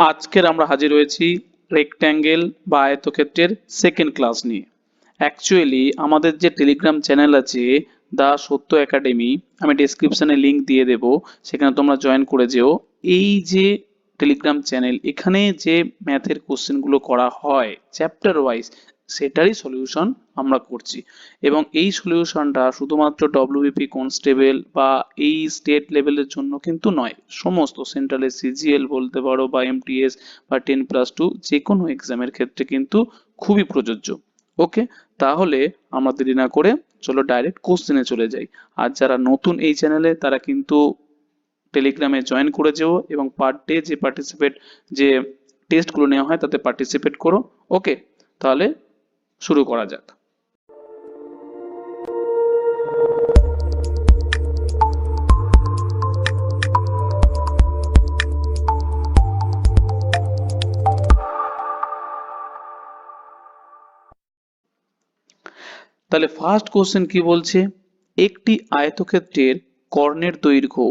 আজকের আমরা হাজির হয়েছি রেক্ট্যাঙ্গেল বা আয়তক্ষেত্রের সেকেন্ড ক্লাস নিয়ে। অ্যাকচুয়ালি আমাদের যে টেলিগ্রাম চ্যানেল আছে দা সত্য একাডেমি, আমি ডেসক্রিপশনে লিংক দিয়ে দেব, সেখানে তোমরা জয়েন করে যেও। এই যে টেলিগ্রাম চ্যানেল, এখানে যে ম্যাথের কোশ্চেনগুলো করা হয় চ্যাপ্টার ওয়াইজ, সেটারই সলিউশন আমরা করছি। এবং এই সলিউশনটা শুধুমাত্র ডব্লিউবিপি কনস্টেবল বা এই স্টেট লেভেলের জন্য কিন্তু নয়, সমস্ত সেন্ট্রালের সিজিএল বলতে পারো বা এমটিএস বা 10+2 যে কোনো এক্সামের ক্ষেত্রে কিন্তু খুবই প্রযোজ্য। ওকে, তাহলে আমরা দেরি না করে চলো ডাইরেক্ট কোশ্চেনে চলে যাই। আর যারা নতুন এই চ্যানেলে, তারা কিন্তু টেলিগ্রামে জয়েন করে যেও এবং পার ডে যে টেস্টগুলো নেওয়া হয় তাতে পার্টিসিপেট করো। ওকে, তাহলে শুরু করা যাক। তাহলে ফার্স্ট কোশ্চেন কি বলছে, একটি আয়তক্ষেত্রের কর্ণের দৈর্ঘ্য।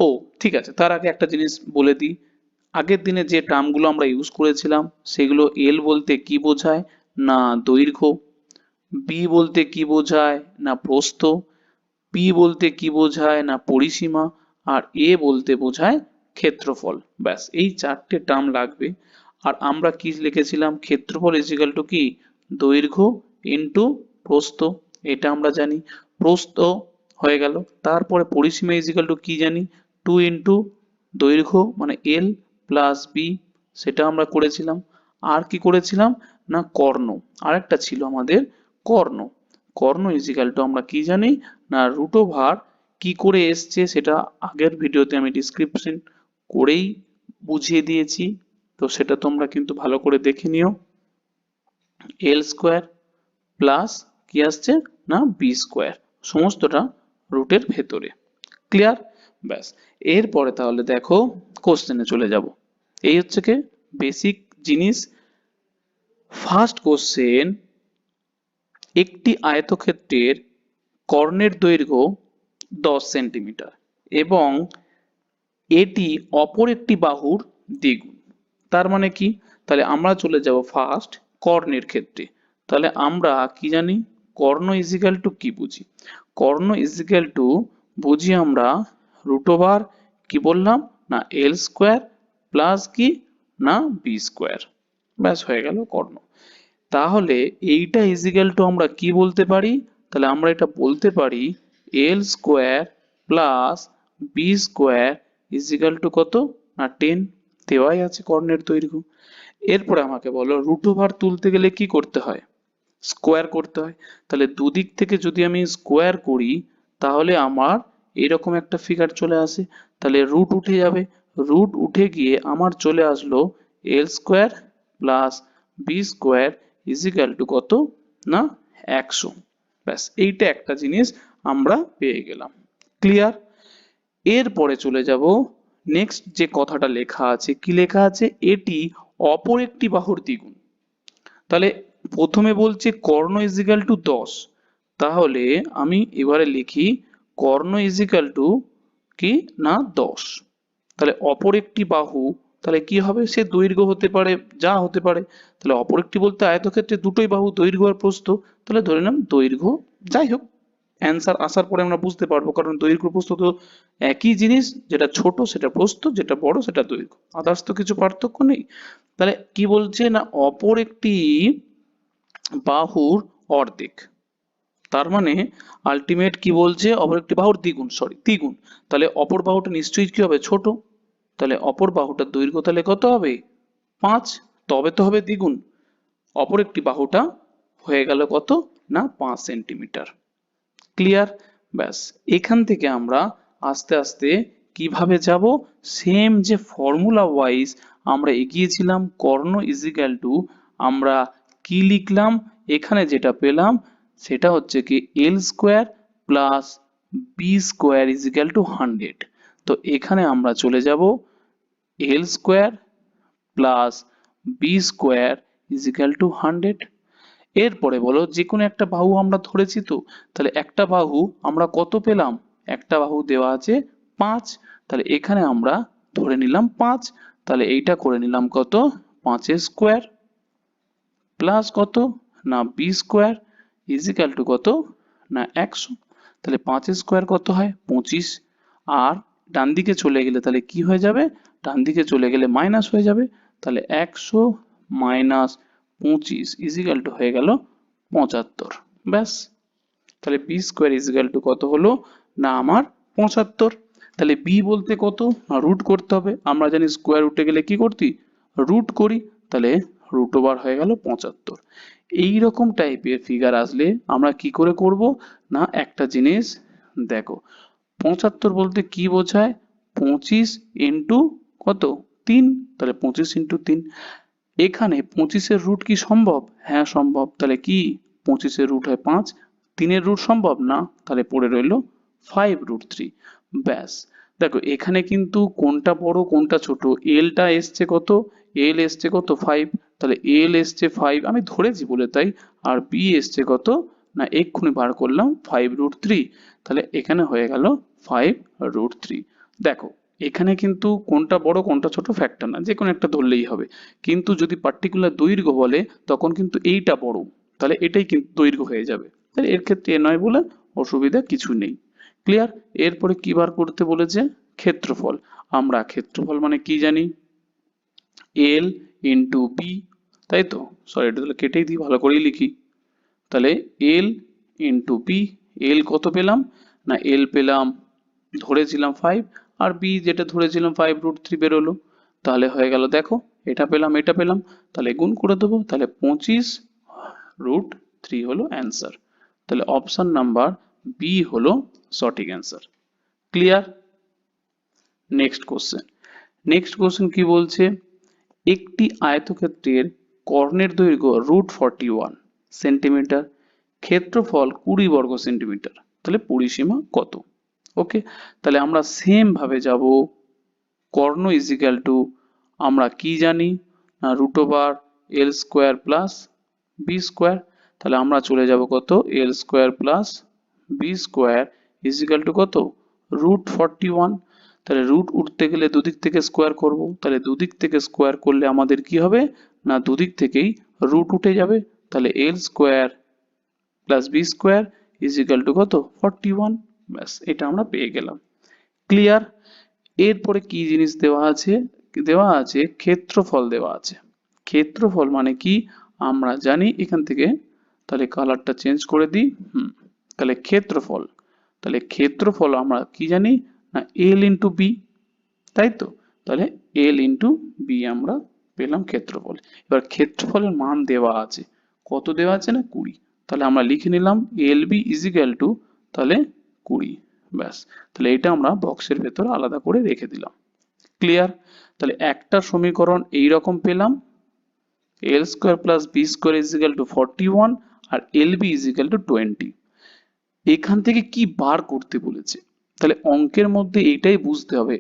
ও ঠিক আছে, তার আগে একটা জিনিস বলে দিই, আগের দিনে যে টার্মগুলো আমরা ইউজ করেছিলাম সেগুলো এল বলতে কি বোঝায় না দৈর্ঘ্য, বি বলতে কি বোঝায় না প্রস্থ, পি বলতে কি বোঝায় না পরিসীমা, আর এ বলতে বোঝায় ক্ষেত্রফল। ব্যাস এই চারটে টার্ম লাগবে। আর আমরা কি লিখেছিলাম, ক্ষেত্রফল ইজিক্যাল টু কি দৈর্ঘ্য ইন্টু প্রস্থ, এটা আমরা জানি। প্রস্থ হয়ে গেল, তারপরে পরিসীমা ইজিক্যাল টু কি জানি, 2 ইন্টু দৈর্ঘ্য মানে এল প্লাস বি, সেটা আমরা করেছিলাম। আর কি করেছিলাম না কর্ণ, আরেকটা ছিল আমাদের কর্ণ। কর্ণ ইজিক্যাল টু আমরা কি জানি না রুট ওভার, কি করে এসছে সেটা আগের ভিডিওতে আমি ডিসক্রিপশন করেই বুঝিয়ে দিয়েছি, তো সেটা তোমরা কিন্তু ভালো করে দেখে নিও। এল স্কোয়ার প্লাস কি আসছে না বি স্কোয়ার, সমস্তটা রুটের ভেতরে। ক্লিয়ার? ব্যাস, এরপরে তাহলে দেখো কোশ্চেনে চলে যাব। এই হচ্ছে কি বেসিক জিনিস। ফার্স্ট কোশ্চেন, একটি আয়তক্ষেত্রের কর্ণের দৈর্ঘ্য 10 সেন্টিমিটার এবং এটি অপর একটি বাহুর দ্বিগুণ। তার মানে কি, তাহলে আমরা চলে যাব ফার্স্ট কর্ণের ক্ষেত্রে। তাহলে আমরা কি জানি, কর্ণ ইজিক্যাল টু কি বুঝি, কর্ণ ইজিক্যাল টু বুঝি আমরা রুট ওভার কি বললাম না এল স্কোয়ার প্লাস কি না বি স্কোয়ার। ব্যাস হয়ে গেল কর্ণ। তাহলে এইটা ইজিক্যাল টু আমরা কি বলতে পারি, তাহলে আমরা এটা বলতে পারি L square plus B square is equal to কত না 10, দেওয়াই আছে কর্ণের দৈর্ঘ্য। এরপরে আমাকে বলো রুট ওভার তুলতে গেলে কি করতে হয়, স্কোয়ার করতে হয়। তাহলে দুদিক থেকে যদি আমি স্কোয়ার করি তাহলে আমার এরকম একটা ফিগার চলে আসে। তাহলে রুট উঠে যাবে, রুট উঠে গিয়ে আমার চলে আসলো L square plus B square is equal to কত না 100। ব্যাস এইটা একটা জিনিস আমরা পেয়ে গেলাম। ক্লিয়ার? এরপরে চলে যাব নেক্সট যে কথাটা লেখা আছে, কি লেখা আছে, এটি অপর একটি বাহুর দ্বিগুণ। তাহলে প্রথমে বলছে কর্ণ ইজিক্যাল টু 10, তাহলে আমি এবারে লিখি কর্ণ ইজিক্যাল টু কি না 10। তাহলে অপর একটি বাহু, তাহলে কি হবে, সে দৈর্ঘ্য হতে পারে যা হতে পারে। তাহলে অপর একটি বলতে আয়তক্ষেত্রে দুটোই বাহু দৈর্ঘ্য আর প্রস্থ, তাহলে ধরে নিলাম দৈর্ঘ্য, যাই হোক অ্যান্সার আসার পরে আমরা বুঝতে পারবো, কারণ দৈর্ঘ্য প্রস্থ তো একই জিনিস, যেটা ছোট সেটা প্রস্থ, যেটা বড় সেটা দৈর্ঘ্য, আদার্স তো কিছু পার্থক্য নেই। তাহলে কি বলছে না অপর একটি বাহুর অর্ধেক, তার মানে আলটিমেট কি বলছে অপর একটি বাহুর দ্বিগুণ, সরি দ্বিগুণ। তাহলে অপর বাহুটা নিশ্চয়ই কি হবে ছোট, তাহলে অপর বাহুটার দৈর্ঘ্য তাহলে কত হবে 5, তবে তো হবে দ্বিগুণ। অপর একটি বাহুটা হয়ে গেল কত না 5 সেন্টিমিটার। ক্লিয়ার? ব্যাস এখান থেকে আমরা আস্তে আস্তে কিভাবে যাব, সেম যে ফর্মুলা ওয়াইজ আমরা এগিয়েছিলাম, কর্ণ ইজিক্যাল টু আমরা কি লিখলাম, এখানে যেটা পেলাম সেটা হচ্ছে কি L square plus B square is equal to 100। তো এখানে আমরা চলে যাব L square plus B square is equal to 100। এরপরে বলো যে কোনো একটা বাহু আমরা ধরেছি, তো তাহলে একটা বাহু আমরা কত পেলাম, একটা বাহু দেওয়া আছে 5, তাহলে এখানে আমরা ধরে নিলাম 5। তাহলে এইটা করে নিলাম কত, 5 স্কোয়ার প্লাস কত না বি স্কোয়ার ইজিক্যাল টু কত না 100। তাহলে 5 স্কোয়ার কত হয় 25, আর ডান দিকে চলে গেলে তাহলে কি হয়ে যাবে, ডান দিকে চলে গেলে মাইনাস হয়ে যাবে, তাহলে 100 মাইনাস 25 ইজিক্যাল টু হয়ে গেল 75। ব্যাস, তাহলে বি স্কোয়ার ইজিক্যাল টু কত হলো না আমার 75। তাহলে বি বলতে কত না রুট করতে হবে, আমরা জানি স্কোয়ার রুটে গেলে কি করতি রুট করি, তাহলে রুট ওভার হয়ে গেল 75। এইরকম টাইপের ফিগার আসলে আমরা কি করে করব না একটা জিনিস দেখো, 75 বলতে কি বোঝায় 25 ইন্টু কত 3, তাহলে 25 ইন্টু 3। এখানে 25 এর রুট কি সম্ভব, হ্যাঁ সম্ভব, তাহলে কি 25 এর রুট হয় 5, 3 এর রুট সম্ভব না, তাহলে পড়ে রইল 5√3। ব্যাস, দেখো এখানে কিন্তু কোনটা বড় কোনটা ছোট, এলটা এসছে কত, এল এসছে কত 5, তাহলে এল এসছে 5 আমি ধরেছি বলে তাই, আর বি এসছে কত না এক্ষুনি বার করলাম 5√3, তাহলে এখানে হয়ে গেল 5√3। দেখো এখানে কিন্তু কোনটা বড় কোনটা ছোট ফ্যাক্টর না, যে কোনো একটা ধরলেই হবে, কিন্তু যদি পার্টিকুলার দৈর্ঘ্য বলে তখন কিন্তু এইটা বড়, তাহলে এটাই কিন্তু দৈর্ঘ্য হয়ে যাবে, তাহলে এর ক্ষেত্রে এ নয় বলে অসুবিধা কিছু নেই। ক্লিয়ার? এরপরে কি বার করতে বলেছে, ক্ষেত্রফল। আমরা ক্ষেত্রফল মানে কি জানি, এল ইন্টু বি, তাই তো, সরি এটা তাহলে কেটেই দিই, ভালো করেই লিখি, তাহলে এল ইন্টু বি, এল কত পেলাম না এল পেলাম ধরেছিলাম 5, আর বি যেটা ধরেছিলাম 5√3 বেরোলো, তাহলে হয়ে গেল দেখো এটা পেলাম এটা পেলাম, তাহলে গুণ করে দেবো, তাহলে 25√3 হলো অ্যান্সার। তাহলে অপশন নাম্বার বি হলো সঠিক answer. Clear? Next question, next question কি বলছে, একটি আয়তক্ষেত্রের কর্ণের দৈর্ঘ্য √41 সেন্টিমিটার, ক্ষেত্রফল 20 বর্গ সেন্টিমিটার, তাহলে পরিসীমা কত? ওকে, তাহলে আমরা সেম ভাবে যাব, কর্ণ ইজিক্যাল টু আমরা কি জানি না root over L square plus B square, তাহলে আমরা চলে যাব কত L square plus B square is equal to কত √41, তাহলে রুট উঠতে গেলে দুদিক থেকে স্কোয়ার করব, তাহলে দুদিক থেকে স্কোয়ার করলে আমাদের কি হবে না দুদিক থেকেই রুট উঠে যাবে, তাহলে L square plus B square is equal to কত 41। ব্যাস, এটা আমরা পেয়ে গেলাম। ক্লিয়ার? এরপরে কি জিনিস দেওয়া আছে, দেওয়া আছে ক্ষেত্রফল দেওয়া আছে। ক্ষেত্রফল মানে কি আমরা জানি এখান থেকে, তাহলে কালারটা চেঞ্জ করে দিই, তাহলে ক্ষেত্রফল, তাহলে ক্ষেত্রফল আমরা কি জানি না এল ইন্টু বি, তাই তো, তাহলে এল ইন্টু বি আমরা পেলাম ক্ষেত্রফল। এবার ক্ষেত্রফলের মান দেওয়া আছে, কত দেওয়া আছে না 20, তাহলে আমরা লিখে নিলাম এল বি ইজিক্যাল টু তাহলে 20। ব্যাস, তাহলে এটা আমরা বক্সের ভেতর আলাদা করে রেখে দিলাম। ক্লিয়ার? তাহলে একটা সমীকরণ এইরকম পেলাম, L square plus B square is equal to 41 আর এল বি ইজিক্যাল টু 20। এখান থেকে কি বার করতে বলেছে, তাহলে অঙ্কের মধ্যে এইটাই বুঝতে হবে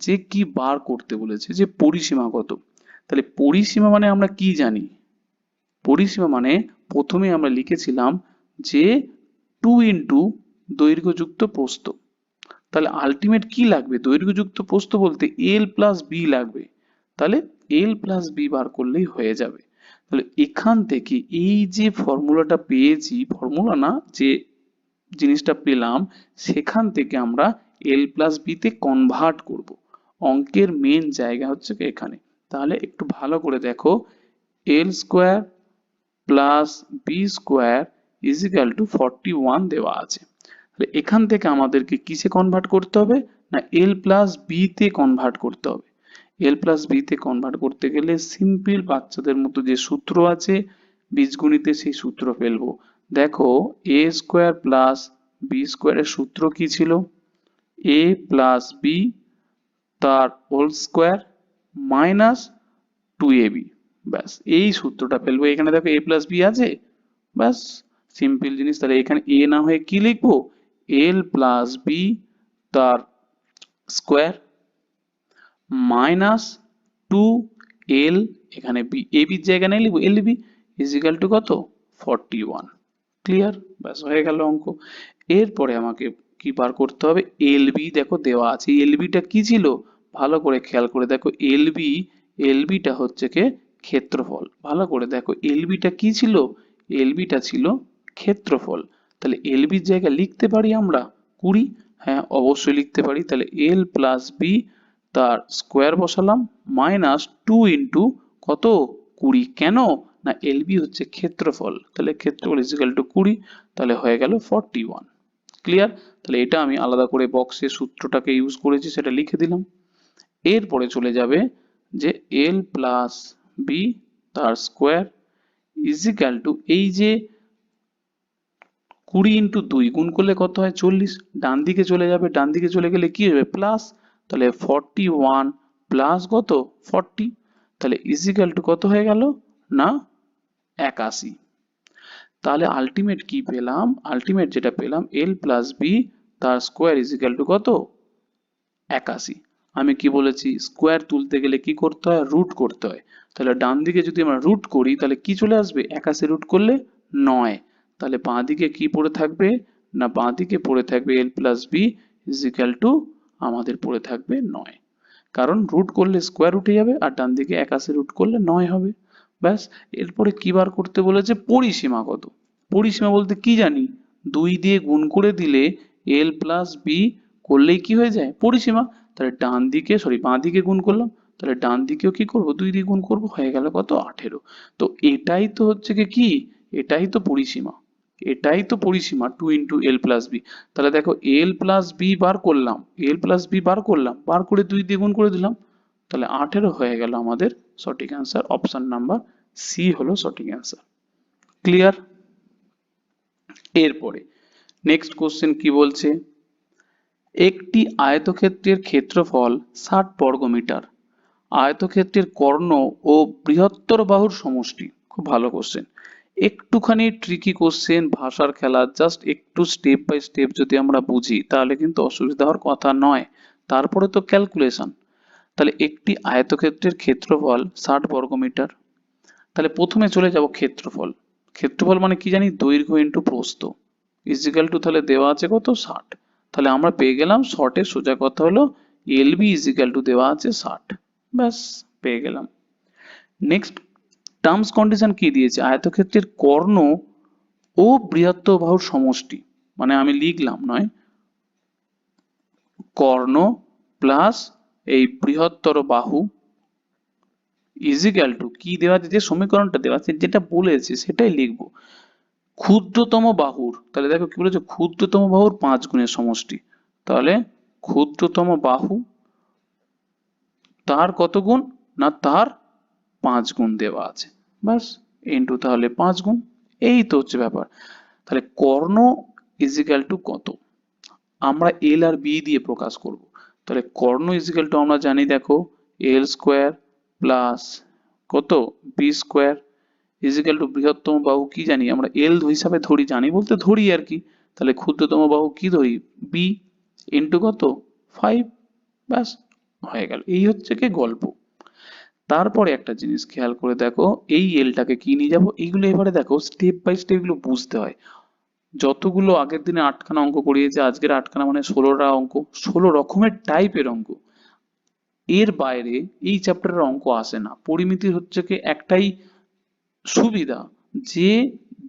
যে কি বার করতে বলেছে, যে পরিসীমা কত। তাহলে পরিসীমা মানে আমরা কি জানি, পরিসীমা মানে প্রথমে আমরা লিখেছিলাম যে 2 ইন্টু দৈর্ঘ্যযুক্ত প্রস্থ, তাহলে আলটিমেট কি লাগবে দৈর্ঘ্যযুক্ত প্রস্থ বলতে এল প্লাস বি লাগবে, তাহলে এল প্লাস বি বার করলেই হয়ে যাবে। তাহলে এখান থেকে এই যে ফর্মুলাটা পেয়েছি, ফর্মুলা না যে জিনিসটা পেলাম, সেখান থেকে আমরা এল প্লাস বি তে কনভার্ট করব। অঙ্কের মেন জায়গা হচ্ছে এখানে, তাহলে একটু ভালো করে দেখো, L square plus B square is equal to 41 দেওয়া আছে, তাহলে এখান থেকে আমাদেরকে কিসে কনভার্ট করতে হবে না এল প্লাস বি তে কনভার্ট করতে হবে। এল প্লাস বি তে কনভার্ট করতে গেলে সিম্পল বাচ্চাদের মতো যে সূত্র আছে বীজগণিতে সেই সূত্র ফেলবো। দেখো এ স্কোয়ার প্লাস বি স্কোয়ারের সূত্র কি ছিল, এ প্লাস বি তার হোল স্কোয়ার মাইনাস 2ab। ব্যাস, এই সূত্রটা ফেলবো, এখানে দেখো এ প্লাস বি আছে, ব্যাস সিম্পল জিনিস। তাহলে এখানে এ না হয়ে কি লিখবো এল প্লাস বি তার স্কোয়ার মাইনাস 2l, এখানে বি এ বির জায়গায় নেই লিখবো এল বি ইজিক্যাল টু কত 41। ক্লিয়ার? ব্যাস হয়ে গেল অঙ্ক। এরপরে আমাকে কি বার করতে হবে, এল বি দেখো দেওয়া আছে, এল বিটা কি ছিল ভালো করে খেয়াল করে দেখো এলবি, এলবিটা হচ্ছে কে ক্ষেত্রফল। ভালো করে দেখো এলবিটা কি ছিল, এলবিটা ছিল ক্ষেত্রফল। তাহলে এলবির জায়গায় লিখতে পারি আমরা 20, হ্যাঁ অবশ্যই লিখতে পারি। তাহলে এল প্লাস বি তার স্কোয়ার বসালাম মাইনাস 2 ইন্টু কত 20, কেন না এলবি হচ্ছে ক্ষেত্রফল, তাহলে ক্ষেত্রফল ইজ ইকুয়াল টু 20, তাহলে হয়ে গেল 41। ক্লিয়ার? তাহলে এটা আমি আলাদা করে বক্সে সূত্রটাকে ইউজ করেছি, সেটা লিখে দিলাম। এরপরে চলে যাবে যে এল প্লাস বি তার স্কোয়ার ইজ ইকুয়াল টু, এই যে 20 ইন্টু 2 গুণ করলে কত হয় 40, ডান দিকে চলে যাবে, ডান দিকে চলে গেলে কি হবে প্লাস, তাহলে 41 প্লাস কত 40, তাহলে ইজ ইকুয়াল টু কত হয়ে গেল না 81। তাহলে আলটিমেট কি পেলাম, আলটিমেট যেটা পেলাম এল প্লাস বি তার স্কোয়ার ইজ ইকুয়াল টু কত 81। আমি কি বলেছি স্কোয়ার তুলতে গেলে কি করতে হয় রুট করতে হয়, তাহলে ডান দিকে যদি আমরা রুট করি তাহলে কি চলে আসবে 81 রুট করলে 9, তাহলে বাঁ দিকে কি পড়ে থাকবে না বাঁ দিকে পড়ে থাকবে L plus B is equal to আমাদের পড়ে থাকবে 9, কারণ রুট করলে স্কোয়ার উঠে যাবে আর ডান দিকে 81 রুট করলে 9 হবে। ব্যাস। এরপরে কি বার করতে বলেছে পরিসীমা কত, পরিসীমা বলতে কি জানি 2 দিয়ে গুণ করে দিলে এল প্লাস বি করলেই কি হয়ে যায় পরিসীমা, তাহলে ডান দিকে সরি বাঁ দিকে গুণ করলাম, তাহলে ডান দিকেও কি করব 2 দিয়ে গুণ করব, হয়ে গেল কত 18। তো এটাই তো হচ্ছে কি এটাই তো পরিসীমা, এটাই তো পরিসীমা 2 ইন্টু এল প্লাস বি। তাহলে দেখো এল প্লাস বি বার করলাম, এল প্লাস বি বার করলাম, বার করে 2 দিয়ে গুণ করে দিলাম, তাহলে 18 হয়ে গেল আমাদের সঠিক অ্যান্সার। অপশন নাম্বার সি হলো সঠিক অ্যান্সার। ক্লিয়ার? এরপরে নেক্সট কোশ্চেন কি বলছে, একটি আয়তক্ষেত্রের ক্ষেত্রফল 60 বর্গমিটার, আয়তক্ষেত্রের কর্ণ ও বৃহত্তর বাহুর সমষ্টি। খুব ভালো কোশ্চেন, একটুখানি ট্রিকি কোশ্চেন, ভাষার খেলা, জাস্ট একটু স্টেপ বাই স্টেপ যদি আমরা বুঝি তাহলে কিন্তু অসুবিধা হওয়ার কথা নয়। তারপরে তো ক্যালকুলেশন। তাহলে একটি আয়তক্ষেত্রের ক্ষেত্রফল 60 বর্গমিটার, তাহলে প্রথমে চলে যাব ক্ষেত্রফল। ক্ষেত্রফল মানে কি জানি দৈর্ঘ্য ইন্টু প্রস্থ ইজিক্যাল টু, তাহলে দেওয়া আছে কত 60, তাহলে আমরা পেয়ে গেলাম শর্টের সোজা কথা হলো এলবি ইজিক্যাল টু দেওয়া আছে 60, ব্যাস পেয়ে গেলাম। নেক্সট টার্মস কন্ডিশন কি দিয়েছে, আয়তক্ষেত্রের কর্ণ ও বৃহত্তর বাহুর সমষ্টি, মানে আমি লিখলাম নয় কর্ণ প্লাস এই বৃহত্তর বাহু ইজিক্যাল টু কি দেওয়া আছে, যে সমীকরণটা দেওয়া আছে যেটা বলেছে সেটাই লিখবো, ক্ষুদ্রতম বাহুর, তাহলে দেখো কি বলেছে ক্ষুদ্রতম বাহুর 5 গুণের সমষ্টি, তাহলে ক্ষুদ্রতম বাহু তার কত গুণ না তার 5 গুণ দেওয়া আছে, ব্যাস ইন্টু তাহলে 5 গুণ, এই তো হচ্ছে ব্যাপার। তাহলে কর্ণ ইজিক্যাল টু কত, আমরা এল আর বি দিয়ে প্রকাশ করব, তাহলে কর্ণ ইজিক্যাল টু আমরা জানি দেখো এল স্কোয়ার প্লাস কত বি স্কোয়ার ইজিক্যাল টু বৃহত্তম বাহু কি জানি আমরা এল হিসাবে ধরি, জানি বলতে ধরি আর কি, তাহলে ক্ষুদ্রতম বাহু কি ধরি বি ইন্টু কত 5, ব্যাস হয়ে গেল। এই হচ্ছে কি গল্প। তারপরে একটা জিনিস খেয়াল করে দেখো, এই এলটাকে কি নিয়ে যাবো, এইগুলো এবারে দেখো স্টেপ বাই স্টেপ এগুলো বুঝতে হয়। যতগুলো আগের দিনে 8খানা অঙ্ক করিয়েছে আজকের 8খানা মানে 16টা অঙ্ক, 16 রকমের টাইপের অঙ্ক। এর বাইরে এই চ্যাপ্টারের অঙ্ক আসে না। পরিমিতির হচ্ছে কি একটাই সুবিধা যে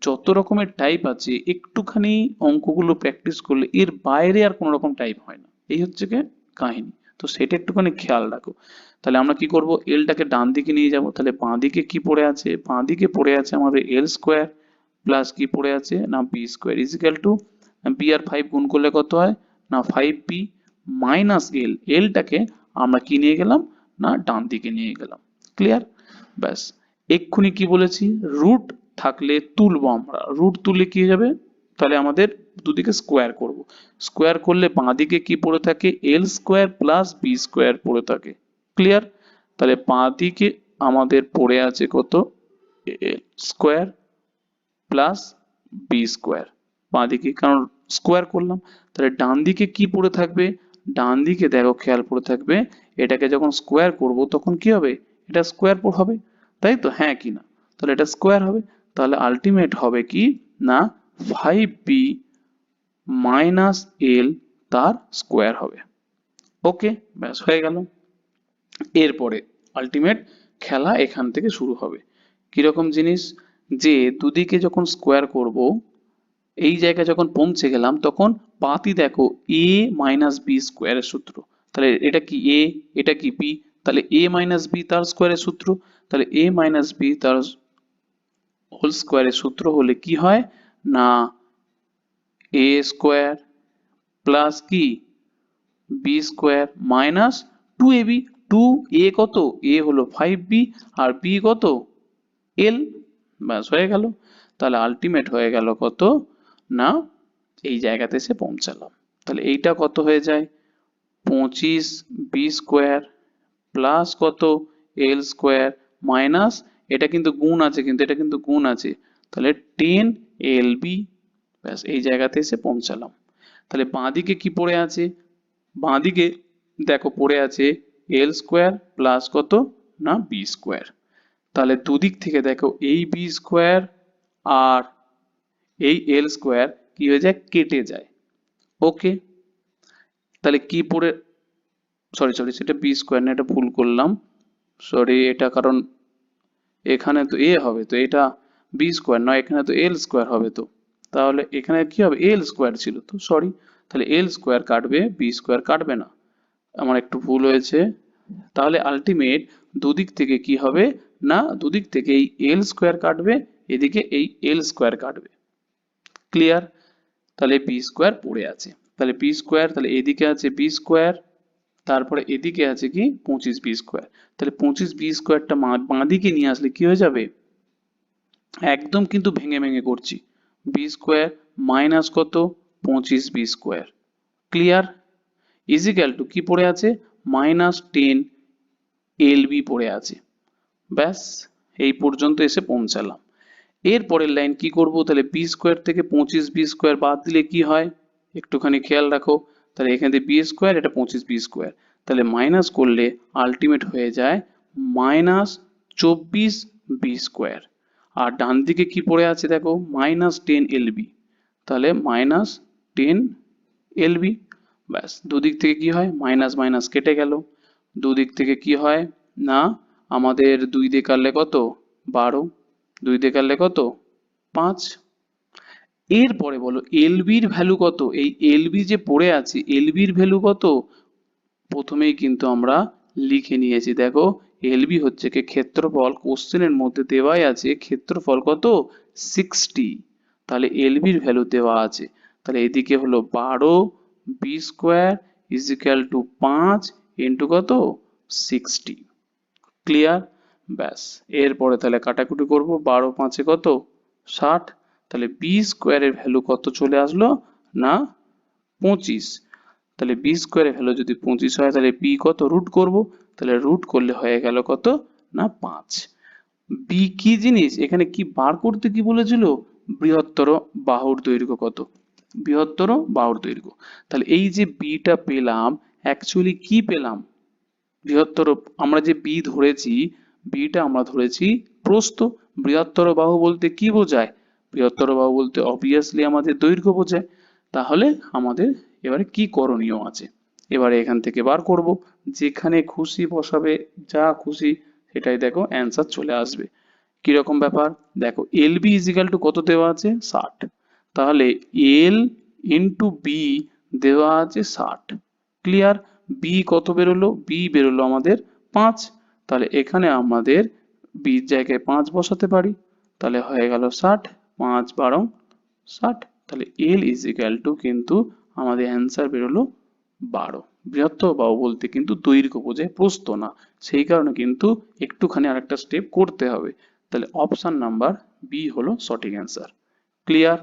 যত রকমের টাইপ আছে একটুখানি অঙ্কগুলো প্র্যাকটিস করলে এর বাইরে আর কোনো রকম টাইপ হয় না, এই হচ্ছে কি কাহিনী। তো সেটা একটুখানি খেয়াল রাখো। তাহলে আমরা কি করব এলটাকে ডান দিকে নিয়ে যাব, তাহলে বাঁ দিকে কি পড়ে আছে, বাঁ দিকে পড়ে আছে আমাদের এল স্কোয়ার প্লাস কি পড়ে আছে না B square is equal to B আর 5 গুণ করলে কত হয় না 5b মাইনাস এল, এলটাকে আমরা কি নিয়ে গেলাম না ডান দিকে নিয়ে গেলাম। ক্লিয়ার? ব্যাস। এক্ষুনি কি বলেছি রুট থাকলে তুলবো, আমরা রুট তুলে কি হয়ে যাবে, তাহলে আমাদের দুদিকে স্কোয়ার করব, স্কোয়ার করলে বাঁ দিকে কি পড়ে থাকে এল স্কোয়ার প্লাস বি স্কোয়ার পড়ে থাকে। ক্লিয়ার? তাহলে বাঁ দিকে আমাদের পড়ে আছে কত L square plus B square, বাঁ দিকে কারণ স্কোয়ার করলাম, তাহলে ডান দিকে কি পড়ে থাকবে, ডান দিকে দেখো খেয়াল পড়ে থাকবে, এটাকে যখন স্কোয়ার করব তখন কি হবে এটা স্কোয়ার হবে, তাই তো হ্যাঁ কি না, তাহলে এটা স্কোয়ার হবে, তাহলে আলটিমেট হবে কি না 5b মাইনাস এল তার স্কোয়ার হবে। ওকে, ব্যাস হয়ে গেল। এরপরে আলটিমেট খেলা এখান থেকে শুরু হবে। কিরকম জিনিস, যে দুদিকে যখন স্কোয়ার করব, এই জায়গায় যখন পৌঁছে গেলাম তখন বাঁতি দেখো এ মাইনাস বি স্কোয়ারের সূত্র। তাহলে এটা কি এ, এটা কি বি, তাহলে এ মাইনাস বি তার স্কোয়ারের সূত্র। তাহলে এ মাইনাস বি তার হোল স্কোয়ারের সূত্র হলে কি হয় না এ স্কোয়ার প্লাস কি B square minus 2ab। 2a কত, a হলো 5b আর b কত l। ব্যাস হয়ে গেল। তাহলে আলটিমেট হয়ে গেল কত না এই জায়গাতে এসে পৌঁছালাম। তাহলে এইটা কত হয়ে যায় 25b স্কোয়ার প্লাস কত l স্কোয়ার মাইনাস, এটা কিন্তু গুণ আছে, কিন্তু এটা কিন্তু গুণ আছে, তাহলে 10lb। ব্যাস এই জায়গাতে এসে পৌঁছালাম। তাহলে বাঁদিকে কি পড়ে আছে, বাঁদিকে দেখো পড়ে আছে এল স্কোয়ার প্লাস কত না বি স্কোয়ার। তাহলে দুদিক থেকে দেখো এই বি স্কোয়ার আর এই এল স্কোয়ার কি হয়ে যায় কেটে যায়। ওকে, তাহলে কি পড়ে, সরি সরি সেটা বি স্কোয়ার না, এটা ভুল করলাম, সরি এটা কারণ এখানে তো এ হবে, তো এটা বি স্কোয়ার নয়, এখানে তো এল স্কোয়ার হবে, তো তাহলে এখানে কি হবে এল স্কোয়ার ছিল, তো সরি, তাহলে এল স্কোয়ার কাটবে বি স্কোয়ার কাটবে না, আমার একটু ভুল হয়েছে। তাহলে আলটিমেট দুদিক থেকে কি হবে না দুদিক থেকে এই এল স্কোয়ার কাটবে, এদিকে এই এল স্কোয়ার কাটবে। ক্লিয়ার? তাহলে বি স্কোয়ার পড়ে আছে, তাহলে বি স্কোয়ার, তাহলে এদিকে আছে বি স্কোয়ার, তারপরে এদিকে আছে কি 25b স্কোয়ার। তাহলে 25b স্কোয়ারটা বাঁ দিকে নিয়ে আসলে কি হয়ে যাবে, একদম কিন্তু ভেঙে ভেঙে করছি, বি স্কোয়ার মাইনাস কত 25b square. Clear? Is equal two কি পড়ে আছে -10lb পড়ে আছে। ব্যাস এই পর্যন্ত এসে পৌঁছালাম। এর পরের লাইন কি করব, তাহলে বি স্কোয়ার থেকে 25b স্কোয়ার বাদ দিলে কি হয় একটুখানি খেয়াল রাখো। তাহলে এখানে বি স্কোয়ার, এটা 25b স্কোয়ার, তাহলে মাইনাস করলে আলটিমেট হয়ে যায় -24b স্কোয়ার। আর ডান দিকে কি পড়ে আছে দেখো -10lb, তাহলে -10lb। ব্যাস দুদিক থেকে কি হয় মাইনাস মাইনাস কেটে গেল, দুদিক থেকে কি হয় না আমাদের 2 দিয়ে কাটলে কত 12, 2 দিয়ে কাটলে কত 5। এরপরে বলো এলবির ভ্যালু কত, এই এলবি যে পড়ে আছে এলবির ভ্যালু কত, প্রথমেই কিন্তু আমরা লিখে নিয়েছি দেখো এলবি হচ্ছে কি ক্ষেত্রফল, কোশ্চেনের মধ্যে দেওয়াই আছে ক্ষেত্রফল কত 60, তাহলে এলবির ভ্যালু দেওয়া আছে, তাহলে এদিকে হলো 12 B square is equal to 5 into কত 60। ক্লিয়ার? ব্যাস এরপরে তাহলে কাটাকুটি করব, 12 5 কত 60, তাহলে বি স্কোয়ারের ভ্যালু কত চলে আসলো না 25। তাহলে বি স্কোয়ারের ভ্যালু যদি 25 হয় তাহলে বি কত রুট করব, তাহলে রুট করলে হয়ে গেল কত না 5। বি কি জিনিস, এখানে কি বার করতে কি বলেছিল, বৃহত্তর বাহুর দৈর্ঘ্য কত, বৃহত্তর বাহুর দৈর্ঘ্য। তাহলে এই যে বিটা পেলাম অ্যাকচুয়ালি কি পেলাম, বৃহত্তর, আমরা যে বি ধরেছি বিটা আমরা ধরেছি প্রস্থ, বৃহত্তর বাহু বলতে কি বোঝায়, বৃহত্তর বাহু বলতে অবভিয়াসলি আমাদের দৈর্ঘ্য বোঝায়। তাহলে আমাদের এবারে কি করণীয় আছে, এবারে এখান থেকে বার করব, যেখানে খুশি বসাবে যা খুশি সেটাই দেখো অ্যান্সার চলে আসবে। কিরকম ব্যাপার দেখো এল বি ইজিক্যাল টু কত দেওয়া আছে 60, তাহলে এল ইন্টু বি দেওয়া আছে 60। ক্লিয়ার? বি কত বেরোলো, বি বেরোলো আমাদের 5, তাহলে এখানে আমাদের বির জায়গায় 5 বসাতে পারি, তাহলে হয়ে গেল 60, 5 12 60, তাহলে এল ইজিক্যাল টু কিন্তু আমাদের অ্যান্সার বেরোলো 12। বৃহত্তর বাহু বলতে কিন্তু দৈর্ঘ্য বোঝায় প্রস্থ না, সেই কারণে কিন্তু একটুখানি আরেকটা স্টেপ করতে হবে। তাহলে অপশন নাম্বার বি হলো সঠিক answer. Clear?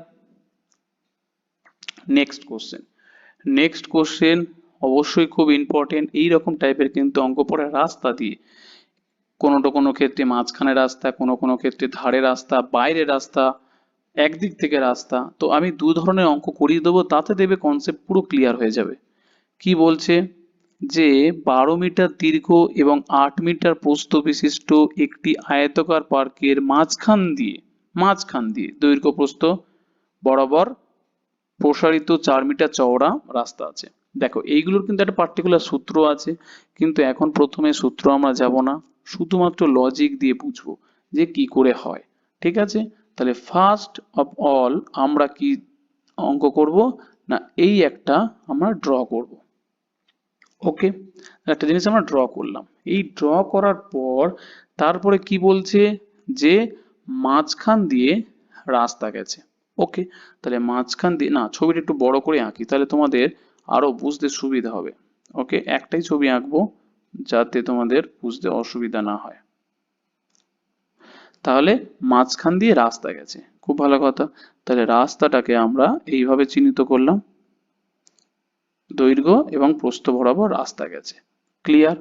Next question, next question অবশ্যই খুব ইম্পর্টেন্ট, এইরকম টাইপের কিন্তু অঙ্ক পড়ে রাস্তা দিয়ে, কোনো ক্ষেত্রে মাঝখানে রাস্তা, কোনো ক্ষেত্রে ধারে রাস্তা, বাইরে রাস্তা, একদিক থেকে রাস্তা। তো আমি দু ধরনের অঙ্ক করিয়ে দেবো, তাতে দেবে কনসেপ্ট পুরো ক্লিয়ার হয়ে যাবে। কি বলছে যে 12 মিটার দীর্ঘ এবং 8 মিটার প্রস্থ বিশিষ্ট একটি আয়তাকার পার্কের মাঝখান দিয়ে দৈর্ঘ্য প্রস্থ বরাবর প্রসারিত 4 মিটার চওড়া রাস্তা আছে। দেখো এইগুলোর কিন্তু একটা পার্টিকুলার সূত্র আছে, কিন্তু এখন প্রথমে সূত্র আমরা যাব না, শুধুমাত্র লজিক দিয়ে বুঝবো যে কি করে হয়। ঠিক আছে, তাহলে ফার্স্ট অফ অল আমরা কি অঙ্ক করব না, এই একটা আমরা ড্র করব। ওকে, একটা জিনিস আমরা ড্র করলাম, এই ড্র করার পর তারপরে কি বলছে যে মাঝখান দিয়ে রাস্তা গেছে। ওকে, তাহলে মাঝখান দিয়ে না, ছবিটা একটু বড় করে আঁকি তাহলে তোমাদের আরো বুঝতে সুবিধা হবে। ওকে, একটাই ছবি আঁকবো যাতে তোমাদের বুঝতে অসুবিধা না হয়। তাহলে মাঝখান দিয়ে রাস্তা গেছে, খুব ভালো কথা। তাহলে রাস্তাটাকে আমরা এইভাবে চিহ্নিত করলাম, দৈর্ঘ্য এবং প্রস্থ বরাবর রাস্তা গেছে। ক্লিয়ার?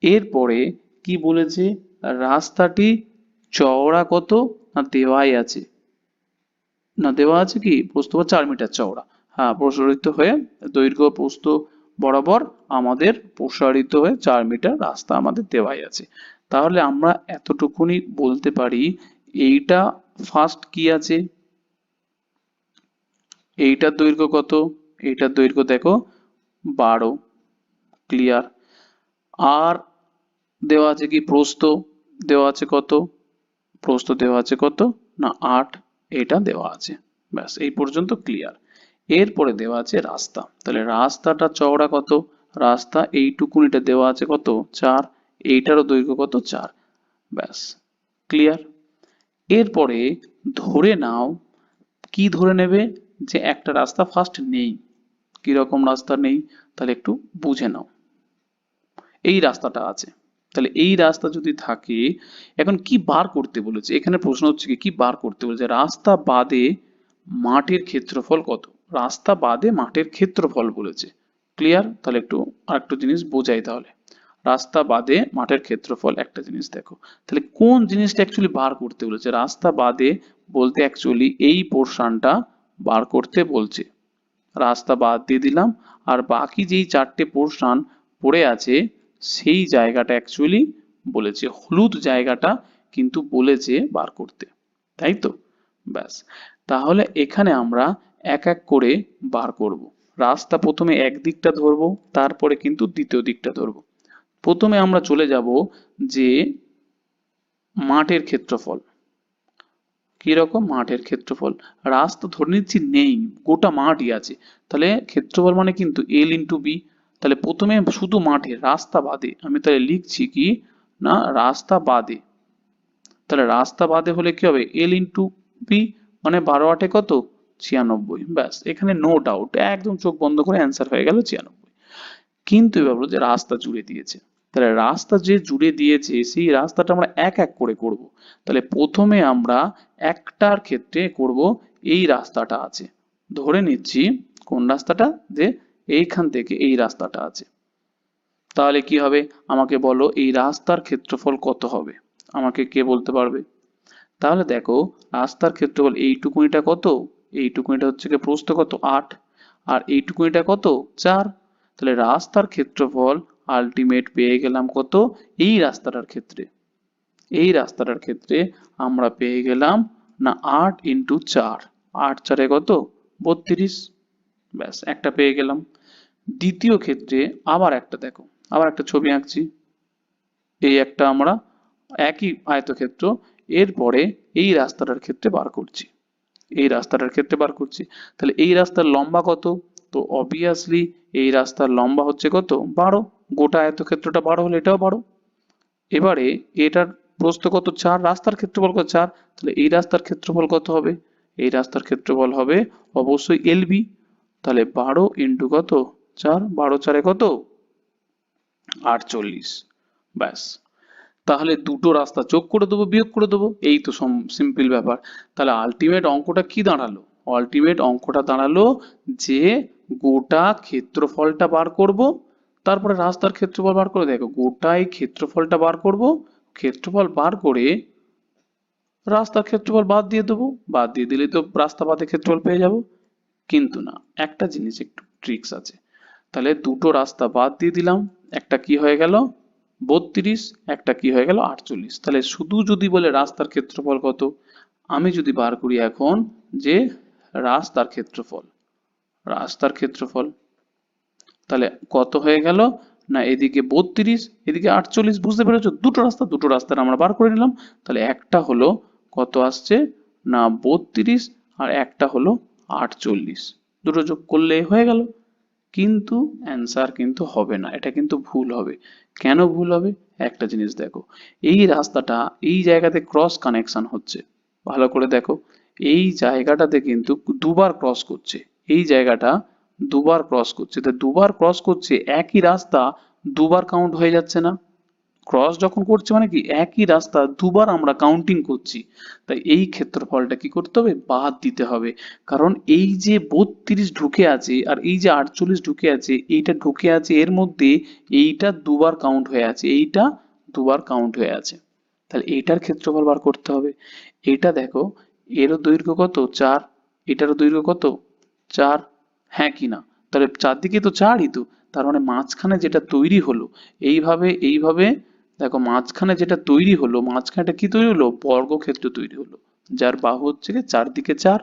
এরপরে কি বলেছে, রাস্তাটি চওড়া কত না দেওয়াই আছে, না দেওয়া আছে কি প্রস্থ 4 মিটার চওড়া। হ্যাঁ, প্রসারিত হয়ে দৈর্ঘ্য প্রস্থ বরাবর আমাদের প্রসারিত হয়ে 4 মিটার রাস্তা আমাদের দেওয়াই আছে। তাহলে আমরা এতটুকুনি বলতে পারি, এইটা ফার্স্ট কি আছে, এইটার দৈর্ঘ্য কত, এইটার দৈর্ঘ্য দেখো 12। ক্লিয়ার? আর দেওয়া আছে কি প্রস্থ, দেওয়া আছে কত, প্রস্থ দেওয়া আছে কত না 8, এটা দেওয়া আছে। ব্যাস এই পর্যন্ত ক্লিয়ার। এরপরে দেওয়া আছে রাস্তা, তাহলে রাস্তাটা চওড়া কত, রাস্তা এইটুকুনিটা দেওয়া আছে কত 4, এইটারও দৈর্ঘ্য কত 4। ব্যাস ক্লিয়ার। এরপরে ধরে নাও, কি ধরে নেবে, যে একটা রাস্তা ফার্স্ট নেই। কিরকম রাস্তা নেই, তাহলে একটু বুঝে নাও। এই রাস্তাটা আছে, তাহলে এই রাস্তা যদি থাকে, এখন কি বার করতে বলেছে, এখানে প্রশ্ন হচ্ছে কি বার করতে বলেছে, রাস্তা বাদে মাঠের ক্ষেত্রফল কত, রাস্তা বাদে মাঠের ক্ষেত্রফল বলেছে। ক্লিয়ার? তাহলে একটু আরেকটু জিনিস বোঝাই তাহলে, রাস্তা বাদে মাঠের ক্ষেত্রফল একটা জিনিস দেখো, তাহলে কোন জিনিসটা অ্যাকচুয়ালি বার করতে বলেছে, রাস্তা বাদে বলতে অ্যাকচুয়ালি এই পোর্শনটা বার করতে বলছে। রাস্তা বাদ দিয়ে দিলাম, আর বাকি যেই 4টে পোর্শন পড়ে আছে সেই জায়গাটা অ্যাকচুয়ালি বলেছে, হলুদ জায়গাটা কিন্তু বলেছে বার করতে, তাই তো? ব্যাস, তাহলে এখানে আমরা এক এক করে বার করব। রাস্তা প্রথমে এক দিকটা ধরবো, তারপরে কিন্তু দ্বিতীয় দিকটা ধরবো। প্রথমে আমরা চলে যাব যে মাঠের ক্ষেত্রফল, কিরকম মাঠের ক্ষেত্রফল, রাস্তা ধরে নিচ্ছি নেই, গোটা মাঠই আছে, তাহলে ক্ষেত্রফল মানে কিন্তু এল ইন্টু বি। তাহলে প্রথমে শুধু মাঠে, রাস্তা বাদে আমি তাহলে লিখছি কি না রাস্তা বাদে, তাহলে রাস্তা বাদে হলে কি হবে এল ইন্টু বি, মানে 12 8 কত 96। ব্যাস এখানে নো ডাউট, একদম চোখ বন্ধ করে অ্যান্সার হয়ে গেল 96। কিন্তু এবার বলো যে রাস্তা জুড়ে দিয়েছে, তাহলে রাস্তা যে জুড়ে দিয়েছে সেই রাস্তাটা আমরা এক এক করে করব। তাহলে প্রথমে আমরা একটার ক্ষেত্রে করব, এই রাস্তাটা আছে, ধরে নিচ্ছি কোন রাস্তাটা, যে এইখান থেকে এই রাস্তাটা আছে। তাহলে কি হবে, আমাকে বলো এই রাস্তার ক্ষেত্রফল কত হবে, আমাকে কে বলতে পারবে? তাহলে দেখো রাস্তার ক্ষেত্রফল এইটুকুনিটা কত, এইটুকুনিটা হচ্ছে কি প্রস্থ কত 8, আর এইটুকুনিটা কত 4। তাহলে রাস্তার ক্ষেত্রফল আলটিমেট পেয়ে গেলাম কত, এই রাস্তাটার ক্ষেত্রে, এই রাস্তাটার ক্ষেত্রে আমরা পেয়ে গেলাম না 8 ইন্টু 4, 8 4 কত 32। ব্যাস একটা পেয়ে গেলাম। দ্বিতীয় ক্ষেত্রে আবার একটা দেখো, আবার একটা ছবি আঁকছি, এই একটা আমরা একই আয়তক্ষেত্র, এরপরে এই রাস্তাটার ক্ষেত্রে বার করছি, এই রাস্তাটার ক্ষেত্রে বার করছি। তাহলে এই রাস্তার লম্বা কত, তো অবভিয়াসলি এই রাস্তার লম্বা হচ্ছে কত 12, গোটা আয়তক্ষেত্রটা 12 হলে এটাও 12। এবারে এটার প্রস্থ কত 4, রাস্তার ক্ষেত্রফল কত 4, তাহলে এই রাস্তার ক্ষেত্রফল কত হবে, এই রাস্তার ক্ষেত্রফল হবে অবশ্যই এলবি। তাহলে 12 ইন্টু কত 4, 12 4 কত 48। ব্যাস, তাহলে দুটো রাস্তা যোগ করে দেবো বিয়োগ করে দেবো, এই তো সিম্পল ব্যাপার। তাহলে আলটিমেট অঙ্কটা কি দাঁড়ালো, আলটিমেট অঙ্কটা দাঁড়ালো যে গোটা ক্ষেত্রফলটা বার করব, তারপরে রাস্তার ক্ষেত্রফল বার করে, দেখো গোটাই ক্ষেত্রফলটা বার করব, ক্ষেত্রফল বার করে রাস্তার ক্ষেত্রফল বাদ দিয়ে দেবো, বাদ দিয়ে দিলে তো রাস্তা বাদে ক্ষেত্রফল পেয়ে যাব। কিন্তু না, একটা জিনিস একটু ট্রিক্স আছে। তাহলে দুটো রাস্তা বাদ দিয়ে দিলাম, একটা কি হয়ে গেল 32, একটা কি হয়ে গেল 48। তাহলে শুধু যদি বলে রাস্তার ক্ষেত্রফল কত, আমি যদি বার করি এখন যে রাস্তার ক্ষেত্রফল, রাস্তার ক্ষেত্রফল, তাহলে কত হয়ে গেল না এদিকে 32 এদিকে 48, বুঝতে পেরেছো? দুটো রাস্তা আমরা বার করে নিলাম। তাহলে একটা হলো কত আসছে না 32 আর একটা হলো 48, দুটো যোগ করলে হয়ে গেল। কিন্তু অ্যান্সার কিন্তু হবে না, এটা কিন্তু ভুল হবে। কেন ভুল হবে? একটা জিনিস দেখো, এই রাস্তাটা এই জায়গাতে ক্রস কানেকশন হচ্ছে, ভালো করে দেখো, এই জায়গাটাতে কিন্তু দুবার ক্রস করছে, এই জায়গাটা দুবার ক্রস করছে, তা দুবার ক্রস করছে একই রাস্তা, দুবার কাউন্ট হয়ে যাচ্ছে না? ক্রস যখন করছে মানে কি একই রাস্তা দুবার আমরা কাউন্টিং করছি, তাই এই ক্ষেত্রফলটা কি করতে হবে বাদ দিতে হবে। কারণ এই যে 32 ঢুকে আছে আর এই যে 48 ঢুকে আছে, এইটা ঢুকে আছে এর মধ্যে, এইটা দুবার কাউন্ট হয়ে আছে, এইটা দুবার কাউন্ট হয়ে আছে, তাহলে এইটার ক্ষেত্রফল বার করতে হবে। এটা দেখো, এরও দৈর্ঘ্য কত 4, এটারও দৈর্ঘ্য কত 4, হ্যাঁ কি না? তাহলে চারদিকে তো 4ই, তো তার মানে মাঝখানে যেটা তৈরি হলো, এইভাবে দেখো মাঝখানে যেটা তৈরি হলো, মাঝখানেটা কি তৈরি হলো বর্গক্ষেত্র তৈরি হলো, যার বাহু হচ্ছে গিয়ে 4 দিকে 4।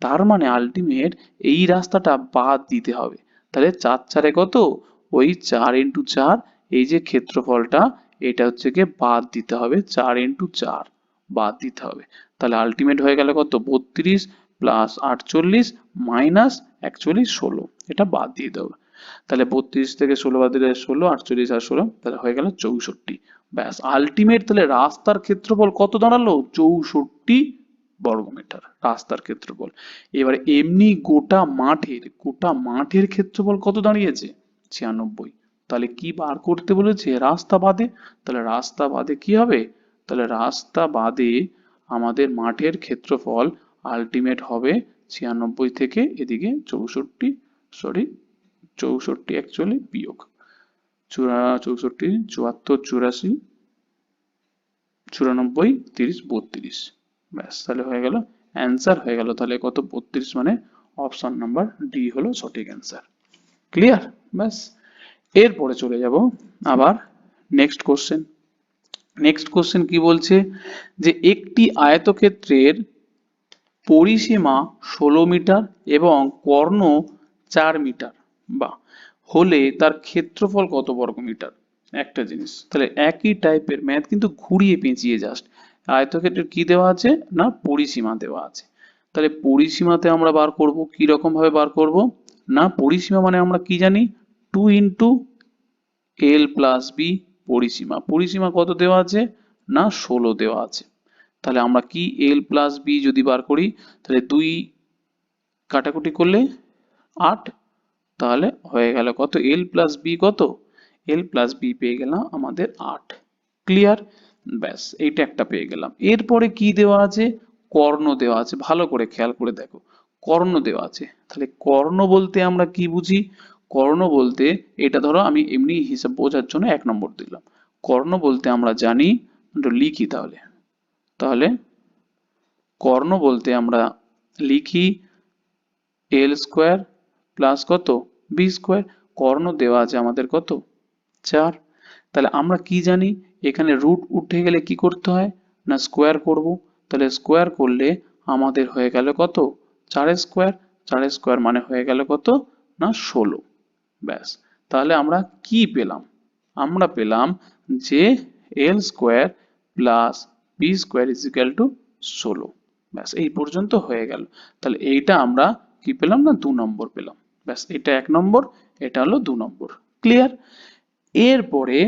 তার মানে আলটিমেট এই রাস্তাটা বাদ দিতে হবে। তাহলে 4 4 কত, ওই 4 ইন্টু 4, এই যে ক্ষেত্রফলটা এটা হচ্ছে গিয়ে বাদ দিতে হবে, 4 ইন্টু 4 বাদ দিতে হবে। তাহলে আলটিমেট হয়ে গেল কত 32 প্লাস 48 মাইনাস অ্যাকচুয়ালি 16, এটা বাদ দিয়ে দেবে। তাহলে 32 থেকে 16 বাদ দিলে 16, 48 আর 16, তাহলে হয়ে গেল 64। ব্যাস, আলটিমেট তাহলে রাস্তার ক্ষেত্রফল কত দাঁড়ালো 64 বর্গমিটার রাস্তার ক্ষেত্রফল। এবারে এমনি গোটা মাঠের ক্ষেত্রফল কত দাঁড়িয়েছে 96। তাহলে কি বার করতে বলেছে রাস্তা বাদে, তাহলে রাস্তা বাদে কি হবে, তাহলে রাস্তা বাদে আমাদের মাঠের ক্ষেত্রফল আলটিমেট হবে 96 থেকে এদিকে 64, সরি 64 অ্যাকচুয়ালি বিয়োগ 64, 74, 84, 94, 30, 32। ব্যাস, তাহলে হয়ে গেল অ্যান্সার হয়ে গেল তাহলে কত 32, মানে অপশন নাম্বার ডি হলো সঠিক অ্যান্সার। ক্লিয়ার? ব্যাস, এরপরে চলে যাব আবার নেক্সট কোশ্চেন। নেক্সট কোশ্চেন কি বলছে যে একটি আয়তক্ষেত্রের পরিসীমা 16 মিটার এবং কর্ণ 4 মিটার বা হলে তার ক্ষেত্রফল কত বর্গমিটার। একটা জিনিস, তাহলে একই টাইপের ম্যাথ কিন্তু ঘুরিয়ে পেঁচিয়ে জাস্ট, আয়তক্ষেত্রের কি দেওয়া আছে না পরিসীমা দেওয়া আছে। তাহলে পরিসীমাতে আমরা বার করব কি রকম ভাবে বার করব না, পরিসীমা মানে আমরা কি জানি 2 ইন্টু এল প্লাস বি, পরিসীমা কত দেওয়া আছে না 16 দেওয়া আছে। তাহলে আমরা কি এল প্লাস বি যদি বার করি, তাহলে 2 কাটাকুটি করলে 8, তাহলে হয়ে গেল কত এল প্লাস বি, কত এল প্লাস বি পেয়ে গেলাম আমাদের 8। ক্লিয়ার? ব্যাস, এইটা একটা পেয়ে গেলাম। এরপরে কি দেওয়া আছে কর্ণ দেওয়া আছে, ভালো করে খেয়াল করে দেখো, কর্ণ দেওয়া আছে। তাহলে কর্ণ বলতে আমরা কি বুঝি, কর্ণ বলতে এটা ধরো আমি এমনি হিসাব বোঝার জন্য 1 নম্বর দিলাম। কর্ণ বলতে আমরা জানি, লিখি তাহলে, তাহলে কর্ণ বলতে আমরা লিখি এল স্কোয়ার প্লাস কত বি স্কোয়ার, কর্ণ দেওয়া আছে আমাদের কত 4। তাহলে আমরা কি জানি এখানে রুট উঠে গেলে কি করতে হয় না স্কোয়ার করব, তাহলে স্কোয়ার করলে আমাদের হয়ে গেল কত 4 স্কোয়ার, 4 স্কোয়ার মানে হয়ে গেল কত না 16। ব্যাস, তাহলে আমরা কি পেলাম, আমরা পেলাম যে L square plus B square is equal to 16। ব্যাস, এই পর্যন্ত হয়ে গেল। তাহলে এইটা আমরা কি পেলাম না 2 নম্বর পেলাম। ব্যাস, এটা 1 নম্বর, এটা হলো 2 নম্বর। ক্লিয়ার? এরপরে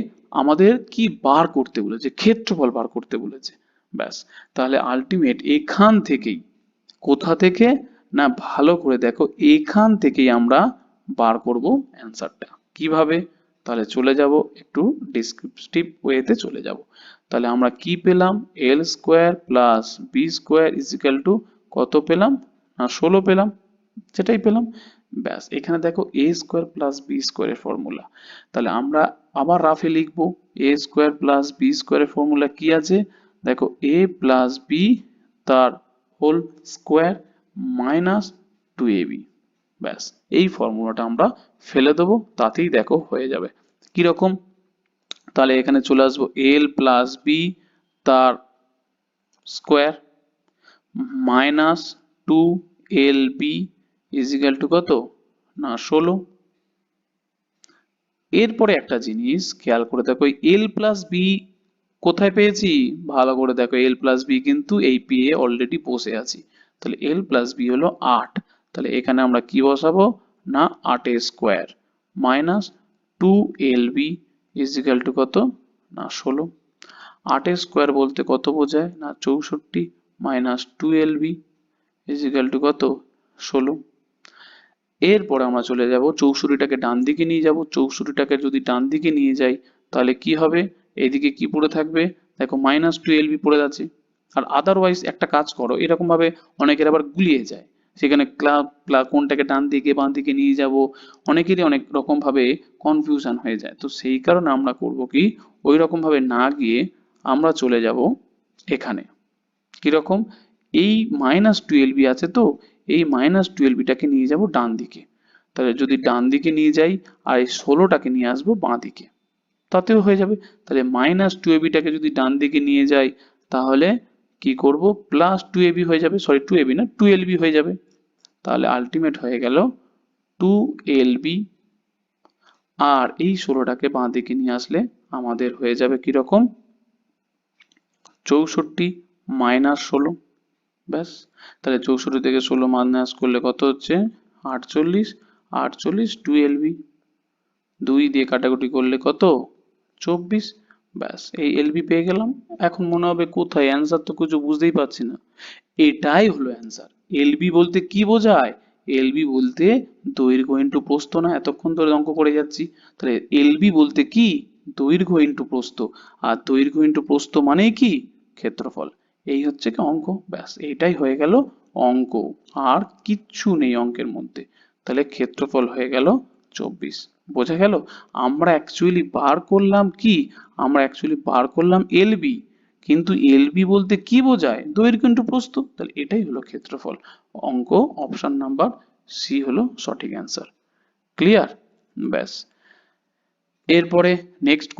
আমাদের কি বার করতে বলেছে, ক্ষেত্রফল বার করতে বলেছে। ব্যাস, তাহলে আলটিমেট এখান থেকেই, কোথা থেকে না ভালো করে দেখো, এখান থেকেই আমরা বার করব অ্যান্সারটা। কিভাবে? তাহলে চলে যাব একটু ডেসক্রিপটিভ ওয়েতে চলে যাব। তাহলে আমরা কি পেলাম L square plus B square is equal to কত পেলাম না 16 পেলাম, যেটাই পেলাম। ব্যাস, এখানে দেখো এ স্কোয়ার প্লাস বি স্কোয়ারের ফর্মুলা, তাহলে আমরা আবার রাফে লিখবো এ স্কোয়ার প্লাস বি স্কোয়ারের ফর্মুলা কি আছে দেখো, এ প্লাস বি তার হোল স্কোয়ার মাইনাস 2ab। ব্যাস, এই ফর্মুলাটা আমরা ফেলে দেবো, তাতেই দেখো হয়ে যাবে। কিরকম, তাহলে এখানে চলে আসবো এল প্লাস বি তার square minus 2lb is equal to কত না 16। এরপরে একটা জিনিস খেয়াল করে দেখো, এল প্লাস বি কোথায় পেয়েছি? ভালো করে দেখো, এল প্লাস বি কিন্তু এই পেয়ে অলরেডি বসে আছি। তাহলে এল প্লাস বি হলো 8। তাহলে এখানে আমরা কি বসাবো? না 8 square minus 2 LB is equal to কত? না 16। 8 স্কোয়ার বলতে কত বোঝায়? না 64 minus 2 LB is equal to কত? 16। এরপরে আমরা চলে যাব 64টাকে ডান দিকে নিয়ে যাব। 64টাকে যদি ডান দিকে নিয়ে যাই তাহলে কি হবে? এইদিকে কি পড়ে থাকবে? দেখো -2 LB পড়ে আছে। আর আদারওয়াইজ একটা কাজ করো, এরকম ভাবে অনেকের আবার গুলিয়ে যায়, সেখানে কোনটাকে ডান দিকে বাঁ দিকে নিয়ে যাব, অনেকেরই অনেক রকম ভাবে কনফিউশন হয়ে যায়। তো সেই কারণে আমরা করব কি, ওই রকম ভাবে না গিয়ে আমরা চলে যাব এখানে। কিরকম? এই -12 আছে, তো এই -12টাকে নিয়ে যাব ডান দিকে। তাহলে যদি ডান দিকে নিয়ে যাই আর এই 16টাকে নিয়ে আসবো বাঁ দিকে, তাতেও হয়ে যাবে। তাহলে -2ab-টাকে যদি ডান দিকে নিয়ে যাই তাহলে কি করব? +2ab হয়ে যাবে, সরি 2ab না 2lb হয়ে যাবে। তাহলে আলটিমেট হয়ে গেল 2lb। আর এই 16টাকে বাঁ দিকে নিয়ে আসলে আমাদের হয়ে যাবে কিরকম? 64 মাইনাস 16। ব্যাস। তাহলে 64 থেকে 16 মাইনাস করলে কত হচ্ছে? 48। 48 2 LB, 2 দিয়ে কাটাকুটি করলে কত? 24। ব্যাস, এই এলবি পেয়ে গেলাম। এখন মনে হবে কোথায় অ্যান্সার, তো কিছু বুঝতেই পারছি না। এটাই হলো অ্যান্সার। এলবি বলতে কি বোঝায়? এলবি বলতে দৈর্ঘ্য ইন্টু প্রস্থ। না এতক্ষণ ধরে অঙ্ক করে যাচ্ছি। তাহলে এলবি বলতে কি? দৈর্ঘ্য ইন্টু প্রস্থ। আর দৈর্ঘ্য ইন্টু প্রস্থ মানেই কি? ক্ষেত্রফল। এই হচ্ছে কি অঙ্ক। ব্যাস, এইটাই হয়ে গেল অঙ্ক। আর কিচ্ছু নেই অঙ্কের মধ্যে। তাহলে ক্ষেত্রফল হয়ে গেল 24। বোঝা গেল? আমরা অ্যাকচুয়ালি বার করলাম কি? আমরা অ্যাকচুয়ালি বার করলাম এলবি, কিন্তু এলবি বলতে কি বোঝায়? দৈর্ঘ্য ইন্টু প্রস্থ। তাহলে এটাই হলো ক্ষেত্রফল। অঙ্ক অপশন নাম্বার সি হলো সঠিক অ্যান্সার। ক্লিয়ার? ব্যাস। এরপরে নেক্সট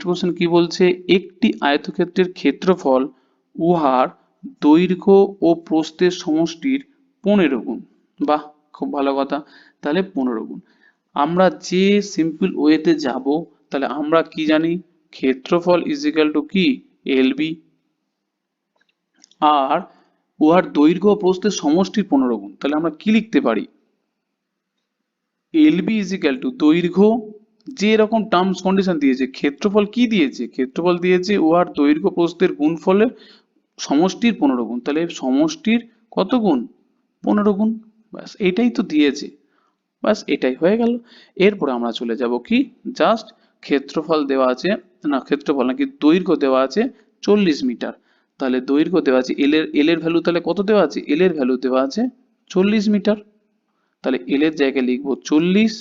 কোশ্চেন কি বলছে? একটি আয়তক্ষেত্রের ক্ষেত্রফল উহার দৈর্ঘ্য ও প্রস্থের সমষ্টির 15 গুণ। বাহ, খুব ভালো কথা। তাহলে 15 গুণ। আমরা যে সিম্পল ওয়েতে যাব, তাহলে আমরা কি জানি? ক্ষেত্রফল ইজ ইকাল টু কি? এলবি। আর উহার দৈর্ঘ্য ও প্রস্থের সমষ্টির 15 গুণ। তাহলে আমরা কি লিখতে পারি? এলবি ইজ ইকাল টু দৈর্ঘ্য, যে এরকম টার্মস কন্ডিশন দিয়েছে, ক্ষেত্রফল কি দিয়েছে? ক্ষেত্রফল দিয়েছে উহার দৈর্ঘ্য প্রস্থের গুণফলের সমষ্টির 15 গুণ। তাহলে সমষ্টির কত গুণ? 15 গুণ। ব্যাস, এটাই তো দিয়েছে। ব্যাস, এটাই হয়ে গেল। এরপরে আমরা চলে যাব কি, জাস্ট ক্ষেত্রফল দেওয়া আছে, না ক্ষেত্রফল নাকি দৈর্ঘ্য দেওয়া আছে 40 মিটার। তাহলে দৈর্ঘ্য দেওয়া আছে, এল এর ভ্যালু তাহলে কত দেওয়া আছে? এল এর ভ্যালু দেওয়া আছে 40 মিটার। তাহলে এল এর জায়গায় লিখবো 40,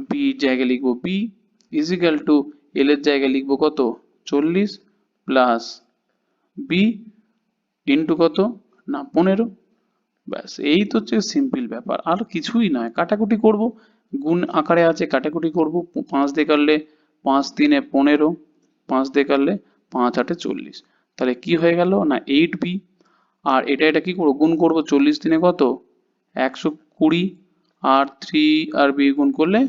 বি জায়গায় লিখবো বি ইজ ইকাল টু এল এর জায়গায় লিখবো কত? 40 প্লাস বি ইন্টু কত? না 15। ব্যাস, এই তো হচ্ছে সিম্পল ব্যাপার, আর কিছুই নয়। কাটাকুটি করব, গুণ আকারে আছে, কাটাকুটি করব। 5 দিয়ে কাটলে 5 3 15, 5 দিয়ে কাটলে 5 8 40। তাহলে কি হয়ে গেল? না 8b। আর এটা কি করবো? গুণ করব। 40 3 কত? 120। আর 3 আর b গুণ করলে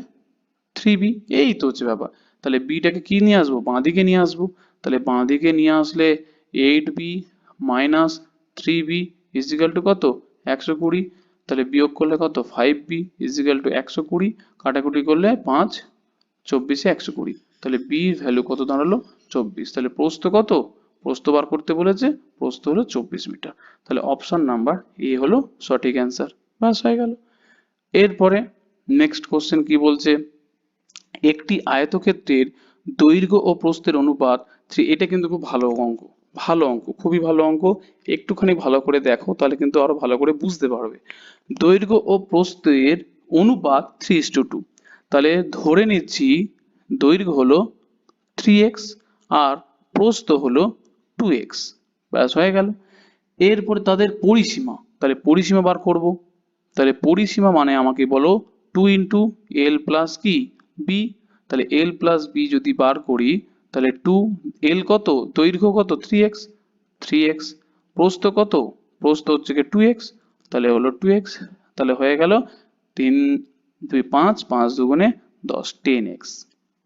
3b। এই তো হচ্ছে ব্যাপার। তাহলে বিটাকে কি নিয়ে আসবো? বাঁ দিকে নিয়ে আসবো। তাহলে বাঁ দিকে নিয়ে আসলে 8b minus 3b is equal to কত? 120। তাহলে বিয়োগ করলে কত? 5b is equal two 120। কাটাকুটি করলে 5 24 120। তাহলে বি ভ্যালু কত দাঁড়ালো? 24। তাহলে প্রস্থ কত? প্রস্থ বার করতে বলেছে, প্রস্থ হলো 24 মিটার। তাহলে অপশন নাম্বার এ হলো সঠিক অ্যান্সার। ব্যাস, হয়ে গেল। এরপরে নেক্সট কোশ্চেন কি বলছে? একটি আয়তক্ষেত্রের দৈর্ঘ্য ও প্রস্থের অনুপাত 3। এটা কিন্তু খুব ভালো অঙ্ক, ভালো অঙ্ক, খুবই ভালো অঙ্ক। একটুখানি ভালো করে দেখো, তাহলে কিন্তু আরো ভালো করে বুঝতে পারবে। দৈর্ঘ্য ও প্রস্থের অনুপাত 3:2। তাহলে ধরে নিচ্ছি দৈর্ঘ্য হলো 3x আর প্রস্থ হলো 2x। ব্যাস, হয়ে গেল। এরপরে তাদের পরিসীমা, তাহলে পরিসীমা বার করব। তাহলে পরিসীমা মানে আমাকে বলো 2 ইন্টু এল প্লাস কি? বি। তাহলে এল প্লাস বি যদি বার করি তাহলে 2, এল কত? দৈর্ঘ্য কত? 3x, 3x। প্রস্থ কত? প্রস্থ হচ্ছে কি 2x, তাহলে হলো 2x। তাহলে হয়ে গেল 3 2 5, 5 দুগুণে 10, 10x।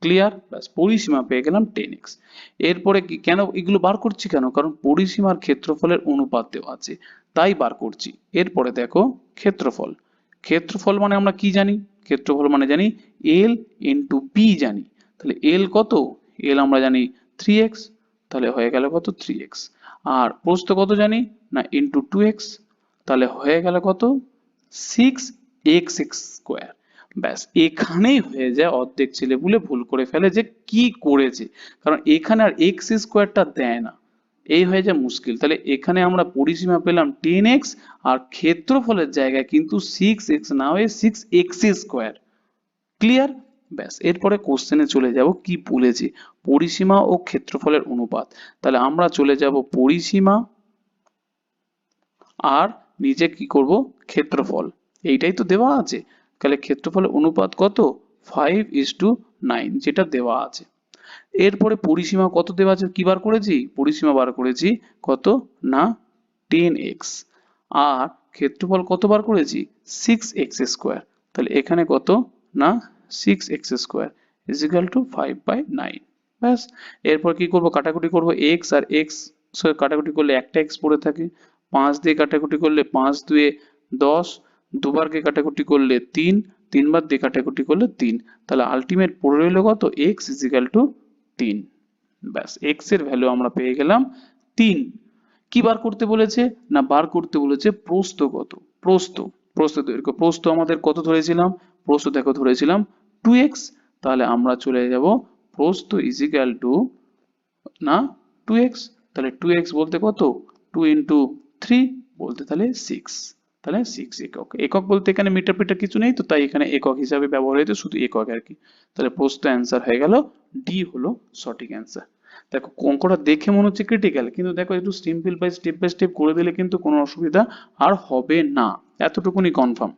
ক্লিয়ার? ব্যাস, পরিসীমা পেয়ে গেলাম 10x। এরপরে কি, কেন এগুলো বার করছি কেন? কারণ পরিসীমার ক্ষেত্রফলের অনুপাত দেওয়া আছে, তাই বার করছি। এরপরে দেখো ক্ষেত্রফল। ক্ষেত্রফল মানে আমরা কি জানি? ক্ষেত্রফল মানে জানি L ইন্টু বি জানি। তাহলে L কত? L আমরা জানি 3x, তাহলে হয়ে গেল কত? 3x। আর প্রস্থ কত জানি? না ইন্টু 2x, তাহলে হয়ে গেল কত? 6x square. ব্যাস, এখানেই হয়ে যায়। অর্ধেক ছেলেপুলে ভুল করে ফেলে যে কি করেছে, কারণ এখানে আর এক্স স্কোয়ারটা দেয় না, এই হয়ে যায় মুশকিল। তাহলে এখানে আমরা পরিসীমা পেলাম 10x, আর ক্ষেত্রফলের জায়গায় কিন্তু 6x না হয়ে 6x স্কোয়ার। ক্লিয়ার? ব্যাস, এরপরে কোশ্চেনে চলে যাব কি বলেছে, পরিসীমা ও ক্ষেত্রফলের অনুপাত। তাহলে আমরা চলে যাব পরিসীমা আর নিচে কি করব? ক্ষেত্রফল। এইটাই তো দেওয়া আছে। তাহলে ক্ষেত্রফলের অনুপাত কত? 5:9, যেটা দেওয়া আছে। এরপরে পরিসীমা কত দেওয়া আছে, কি বার করেছি? পরিসীমা বার করেছি কত? না 10x। আর ক্ষেত্রফল কত বার করেছি? 6x square. তাহলে এখানে কত? না 6x square is equal two 5/9। ব্যাস, এরপর কি করব? কাটাকুটি করব। x আর x কাটাকুটি করলে একটা x পড়ে থাকে। 5 দিয়ে কাটাকুটি করলে 5 দুয়ে 10, দুবারকে কাটাকুটি করলে 3, তিনবার দিয়ে কাটাকুটি করলে 3। তাহলে আলটিমেট পড়ে রইল কত? x is equal two 3। ব্যাস, x এর ভ্যালু আমরা পেয়ে গেলাম 3। কি বার করতে বলেছে? না বার করতে বলেছে প্রস্থ কত? প্রস্থ, প্রস্থ দৈর্ঘ্য। প্রস্থ আমাদের কত ধরেছিলাম? প্রস্থ দেখো ধরেছিলাম 2x। তাহলে আমরা চলে যাব প্রস্থ ইজ ইকুয়াল টু না 2x। তাহলে 2x বলতে কত? 2 ইন্টু 3 বলতে তাহলে 6। তাহলে 6 একক। একক বলতে এখানে মিটার ফিটার কিছু নেই তো, তাই এখানে একক হিসাবে ব্যবহার হয়েছে, শুধু একক আর কি। তাহলে প্রস্থ অ্যান্সার হয়ে গেল ডি হলো সঠিক অ্যান্সার। দেখো অঙ্কটা দেখে মনে হচ্ছে ক্রিটিক্যাল, কিন্তু দেখো একটু সিম্পল বাই স্টেপ করে দিলে কিন্তু কোনো অসুবিধা আর হবে না, এতটুকুনি কনফার্ম।